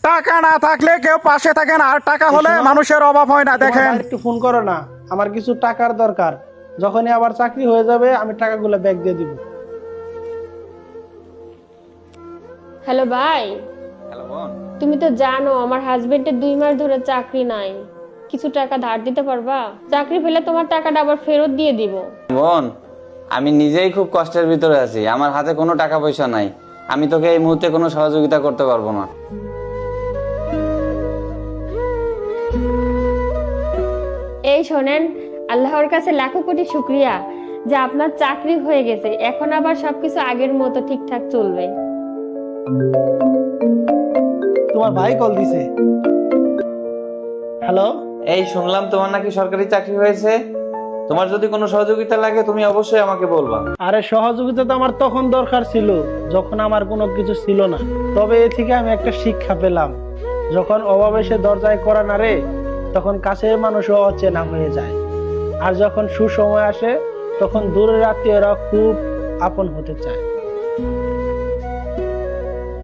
টাকা না থাকলে কেউ পাশে থাকে না, আর টাকা হলে মানুষের অভাব হয় না। দেখেন, একটু ফোন করো না, আমার কিছু টাকার দরকার। যখনই আবার চাকরি হয়ে যাবে আমি টাকাগুলো ব্যাক দিয়ে দিব। হ্যালো ভাই, হ্যালো বোন। তুমি তো জানো আমার হাজবেন্ডের 2 মাস ধরে চাকরি নাই। কিছু টাকা ধার দিতে পারবা? চাকরি পেলে তোমার টাকাটা আবার ফেরত দিয়ে দিব। বোন, আমি নিজেই খুব কষ্টের ভিতরে আছি, আমার হাতে কোনো টাকা পয়সা নাই। আমি তোকে এই মুহূর্তে কোনো সহযোগিতা করতে পারবো না। এই শোনেন, আল্লাহর কাছে লাখো কোটি শুকরিয়া যে আপনার চাকরি হয়ে গেছে, এখন আবার সবকিছু আগের মতো ঠিকঠাক চলবে। তোমার ভাই কল দিছে। হ্যালো, এই শুনলাম তোমার নাকি সরকারি চাকরি হয়েছে। তোমার যদি কোনো সহযোগিতা লাগে তুমি অবশ্যই আমাকে বলবা। আরে সহযোগিতা তো আমার তখন দরকার ছিল যখন আমার কোনো কিছু ছিল না। তবে এ থেকে আমি একটা শিক্ষা পেলাম, যখন অভাব এসে দরজায় করা নাড়ে তখন কাছের মানুষও অচেনা হয়ে যায়, আর যখন সুসময় আসে তখন দূরের আত্মীয়রা খুব আপন হতে চায়।